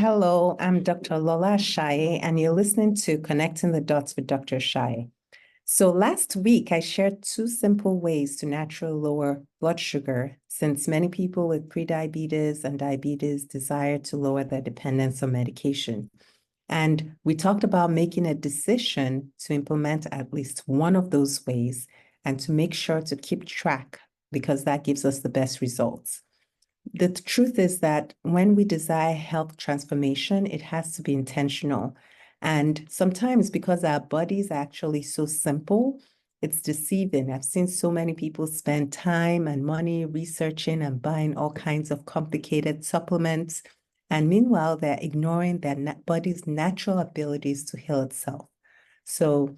Hello, I'm Dr. Lola Ashaye, and you're listening to Connecting the Dots with Dr. Ashaye. So last week, I shared two simple ways to naturally lower blood sugar, since many people with prediabetes and diabetes desire to lower their dependence on medication. And we talked about making a decision to implement at least one of those ways and to make sure to keep track because that gives us the best results. The truth is that when we desire health transformation, it has to be intentional. And sometimes because our bodies are actually so simple, it's deceiving. I've seen so many people spend time and money researching and buying all kinds of complicated supplements. And meanwhile, they're ignoring their body's natural abilities to heal itself. So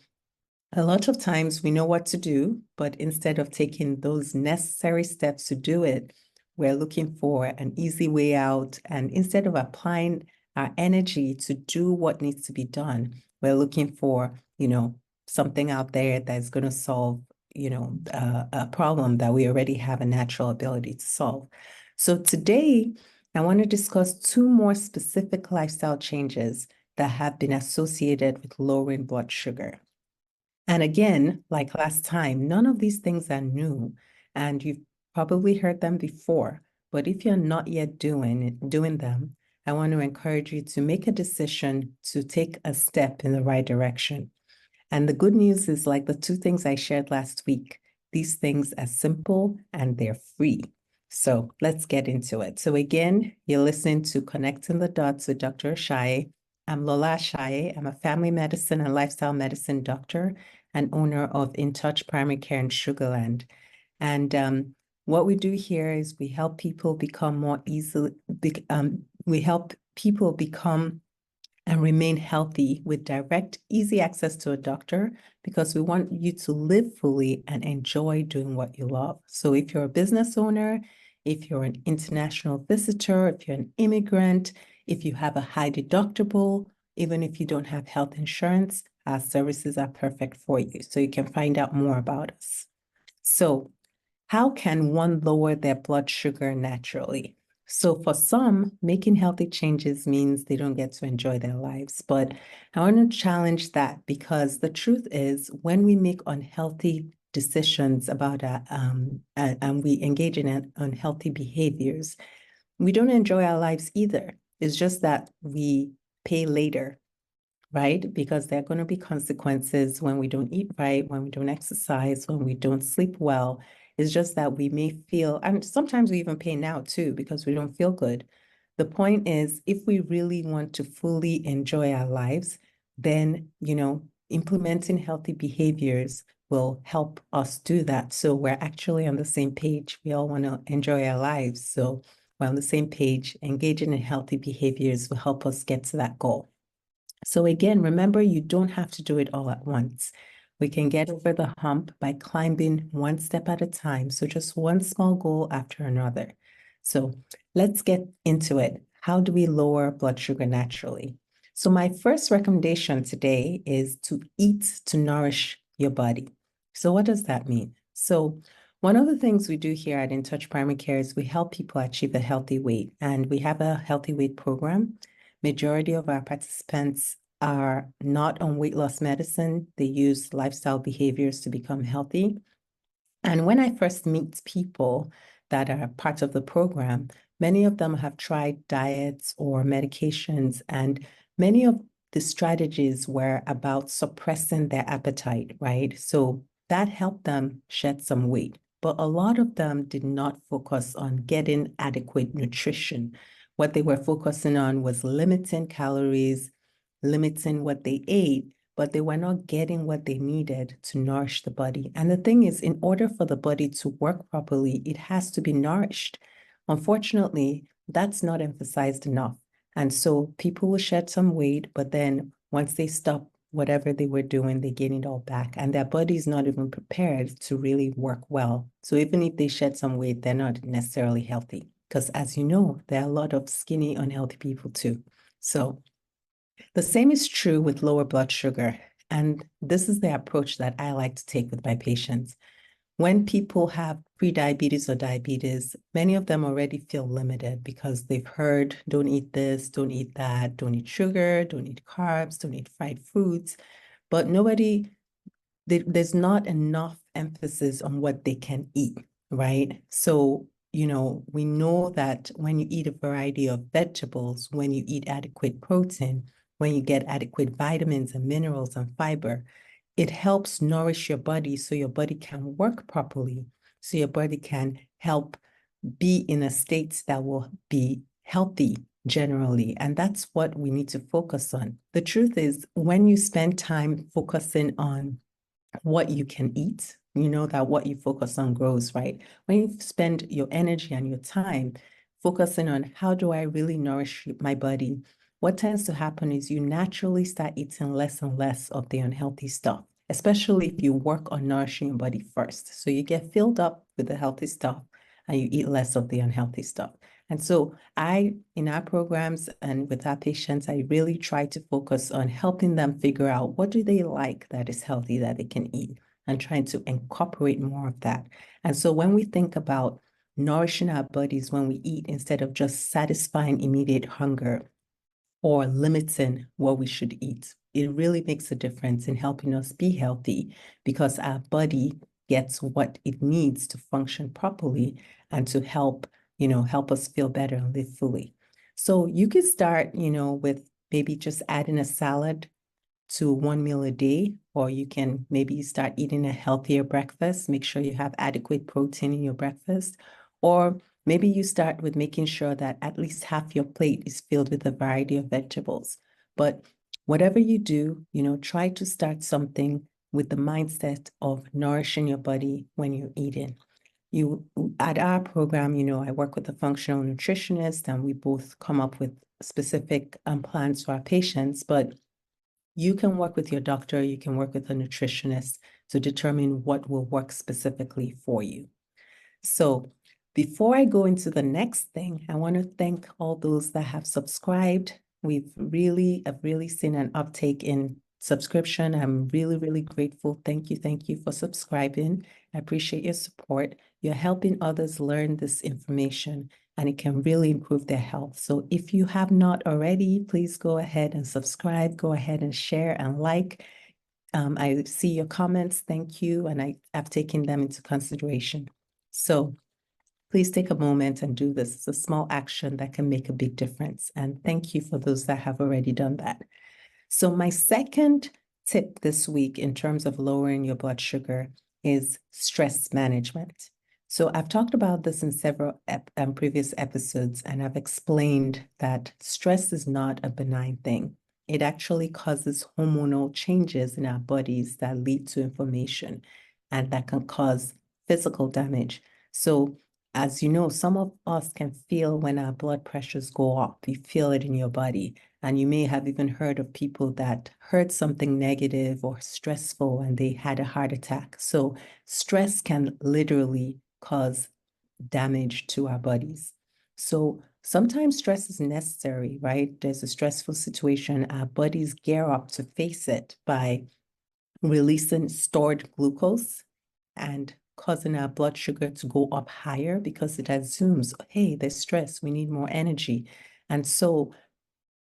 a lot of times we know what to do, but instead of taking those necessary steps to do it, we're looking for an easy way out. And instead of applying our energy to do what needs to be done, we're looking for, something out there that's going to solve, a problem that we already have a natural ability to solve. So today, I want to discuss two more specific lifestyle changes that have been associated with lowering blood sugar. And again, like last time, none of these things are new, and you've probably heard them before. But if you're not yet doing them, I want to encourage you to make a decision to take a step in the right direction. And the good news is, like the two things I shared last week, these things are simple and they're free. So let's get into it. So again, you're listening to Connecting the Dots with Dr. Ashaye. I'm Lola Ashaye. I'm a family medicine and lifestyle medicine doctor and owner of In Touch Primary Care in Sugar Land. And what we do here is we help people become more easily, we help people become and remain healthy with direct, easy access to a doctor because we want you to live fully and enjoy doing what you love. So if you're a business owner, if you're an international visitor, if you're an immigrant, if you have a high deductible, even if you don't have health insurance, our services are perfect for you. So you can find out more about us. So how can one lower their blood sugar naturally? So for some, making healthy changes means they don't get to enjoy their lives. But I want to challenge that because the truth is when we make unhealthy decisions about and we engage in unhealthy behaviors, we don't enjoy our lives either. It's just that we pay later, right? Because there are going to be consequences when we don't eat right, when we don't exercise, when we don't sleep well. It's just that we may feel, and sometimes we even pay now too, because we don't feel good. The point is, if we really want to fully enjoy our lives, then, implementing healthy behaviors will help us do that. So we're actually on the same page. We all want to enjoy our lives. So we're on the same page. Engaging in healthy behaviors will help us get to that goal. So again, remember, you don't have to do it all at once. We can get over the hump by climbing one step at a time. So just one small goal after another. So let's get into it. How do we lower blood sugar naturally? So my first recommendation today is to eat to nourish your body. So what does that mean? So one of the things we do here at In Touch Primary Care is we help people achieve a healthy weight, and we have a healthy weight program. Majority of our participants are not on weight loss medicine. They use lifestyle behaviors to become healthy. And when I first meet people that are part of the program, many of them have tried diets or medications, and many of the strategies were about suppressing their appetite, right? So that helped them shed some weight. But a lot of them did not focus on getting adequate nutrition. What they were focusing on was limiting calories, limiting what they ate, but they were not getting what they needed to nourish the body. And the thing is, in order for the body to work properly, it has to be nourished. Unfortunately, that's not emphasized enough. And so people will shed some weight, but then once they stop whatever they were doing, they gain it all back. And their body is not even prepared to really work well. So even if they shed some weight, they're not necessarily healthy. Because as you know, there are a lot of skinny, unhealthy people too. So the same is true with lower blood sugar. And this is the approach that I like to take with my patients. when people have prediabetes or diabetes, many of them already feel limited because they've heard, don't eat this, don't eat that, don't eat sugar, don't eat carbs, don't eat fried foods. But there's not enough emphasis on what they can eat, right? So, we know that when you eat a variety of vegetables, when you eat adequate protein, when you get adequate vitamins and minerals and fiber, it helps nourish your body so your body can work properly, so your body can help be in a state that will be healthy generally. And that's what we need to focus on. The truth is, when you spend time focusing on what you can eat, you know that what you focus on grows, right? When you spend your energy and your time focusing on how do I really nourish my body, what tends to happen is you naturally start eating less and less of the unhealthy stuff, especially if you work on nourishing your body first. So you get filled up with the healthy stuff and you eat less of the unhealthy stuff. And so in our programs and with our patients, I really try to focus on helping them figure out what do they like that is healthy that they can eat and trying to incorporate more of that. And so when we think about nourishing our bodies when we eat instead of just satisfying immediate hunger or limiting what we should eat, it really makes a difference in helping us be healthy because our body gets what it needs to function properly and to help us feel better and live fully. So you could start, with maybe just adding a salad to one meal a day, or you can maybe start eating a healthier breakfast. Make sure you have adequate protein in your breakfast. Or maybe you start with making sure that at least half your plate is filled with a variety of vegetables. But whatever you do, try to start something with the mindset of nourishing your body when you're eating. At our program, I work with a functional nutritionist and we both come up with specific plans for our patients, but you can work with your doctor, you can work with a nutritionist to determine what will work specifically for you. So before I go into the next thing, I want to thank all those that have subscribed. I've really seen an uptake in subscription. I'm really, really grateful. Thank you for subscribing. I appreciate your support. You're helping others learn this information and it can really improve their health. So if you have not already, please go ahead and subscribe, go ahead and share and like. I see your comments. Thank you. And I've taken them into consideration. So please take a moment and do this. It's a small action that can make a big difference. And thank you for those that have already done that. So my second tip this week in terms of lowering your blood sugar is stress management. So I've talked about this in several previous episodes, and I've explained that stress is not a benign thing. It actually causes hormonal changes in our bodies that lead to inflammation and that can cause physical damage. So as you know, some of us can feel when our blood pressures go up. You feel it in your body. And you may have even heard of people that heard something negative or stressful and they had a heart attack. So stress can literally cause damage to our bodies. So sometimes stress is necessary, right? There's a stressful situation. Our bodies gear up to face it by releasing stored glucose and causing our blood sugar to go up higher because it assumes, hey, there's stress, we need more energy. And so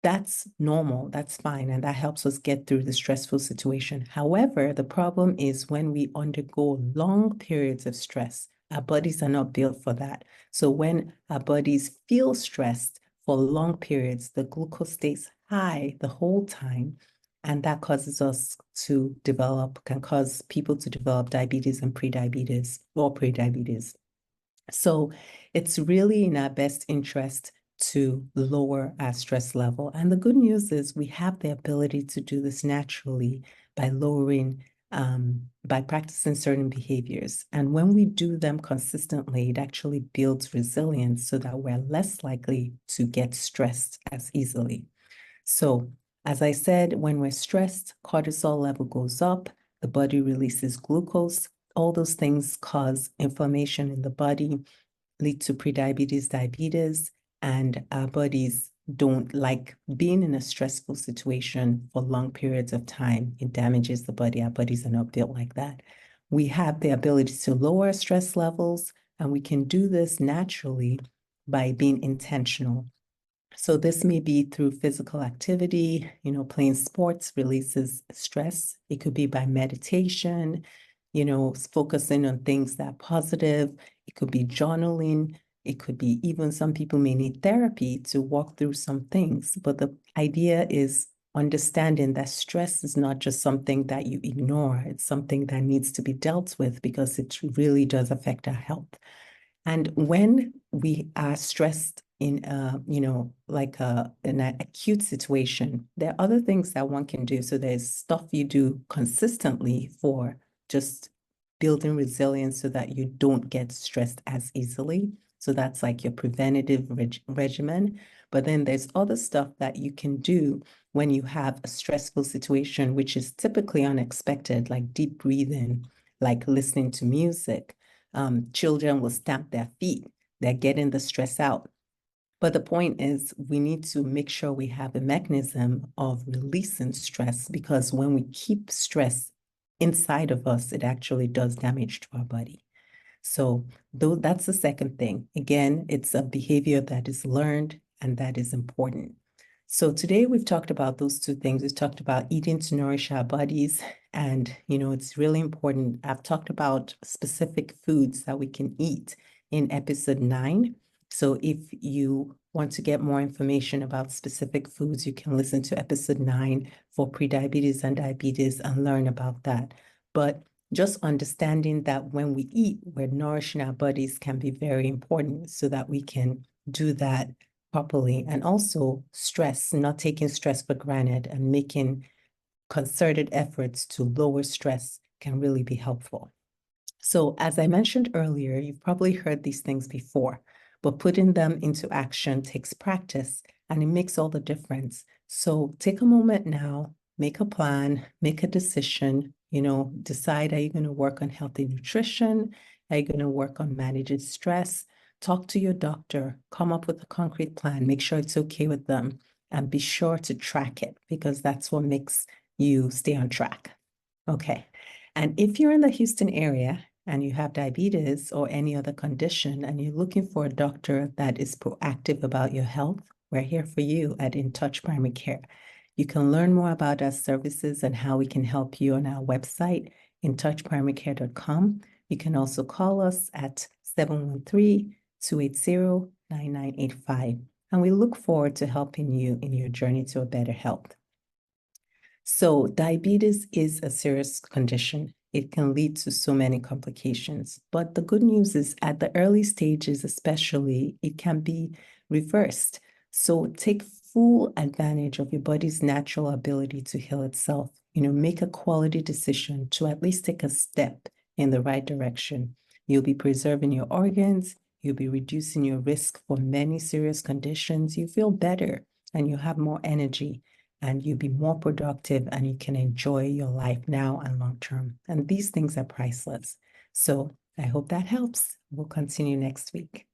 that's normal, that's fine, and that helps us get through the stressful situation. However, the problem is when we undergo long periods of stress, our bodies are not built for that. So when our bodies feel stressed for long periods, the glucose stays high the whole time, and that can cause people to develop diabetes and prediabetes or prediabetes. So it's really in our best interest to lower our stress level. And the good news is we have the ability to do this naturally by by practicing certain behaviors. And when we do them consistently, it actually builds resilience so that we're less likely to get stressed as easily. So as I said, when we're stressed, cortisol level goes up, the body releases glucose. All those things cause inflammation in the body, lead to prediabetes, diabetes, and our bodies don't like being in a stressful situation for long periods of time. It damages the body. Our bodies are not built like that. we have the ability to lower stress levels, and we can do this naturally by being intentional. So this may be through physical activity, playing sports releases stress. It could be by meditation, focusing on things that are positive. It could be journaling. It could be even some people may need therapy to walk through some things. But the idea is understanding that stress is not just something that you ignore. It's something that needs to be dealt with because it really does affect our health. And when we are stressed in in an acute situation, there are other things that one can do. So there's stuff you do consistently for just building resilience so that you don't get stressed as easily. So that's like your preventative regimen. But then there's other stuff that you can do when you have a stressful situation, which is typically unexpected, like deep breathing, like listening to music. Children will stamp their feet. They're getting the stress out. But the point is, we need to make sure we have a mechanism of releasing stress, because when we keep stress inside of us, it actually does damage to our body. So that's the second thing. Again, it's a behavior that is learned and that is important. So today we've talked about those two things. We've talked about eating to nourish our bodies. And, it's really important. I've talked about specific foods that we can eat in episode 9. So if you want to get more information about specific foods, you can listen to episode 9 for prediabetes and diabetes and learn about that. But just understanding that when we eat, we're nourishing our bodies can be very important so that we can do that properly. And also stress, not taking stress for granted and making concerted efforts to lower stress can really be helpful. So as I mentioned earlier, you've probably heard these things before, but putting them into action takes practice and it makes all the difference. So take a moment now, make a plan, make a decision, decide, are you going to work on healthy nutrition? Are you going to work on managing stress? Talk to your doctor, come up with a concrete plan, make sure it's okay with them, and be sure to track it because that's what makes you stay on track. Okay. And if you're in the Houston area and you have diabetes or any other condition and you're looking for a doctor that is proactive about your health, we're here for you at In Touch Primary Care. You can learn more about our services and how we can help you on our website, intouchprimarycare.com. You can also call us at 713-280-9985. And we look forward to helping you in your journey to a better health. So diabetes is a serious condition. It can lead to so many complications. But the good news is at the early stages, especially, it can be reversed. So take full advantage of your body's natural ability to heal itself. Make a quality decision to at least take a step in the right direction. You'll be preserving your organs. You'll be reducing your risk for many serious conditions. You feel better and you have more energy. And you'll be more productive and you can enjoy your life now and long term. And these things are priceless. So I hope that helps. We'll continue next week.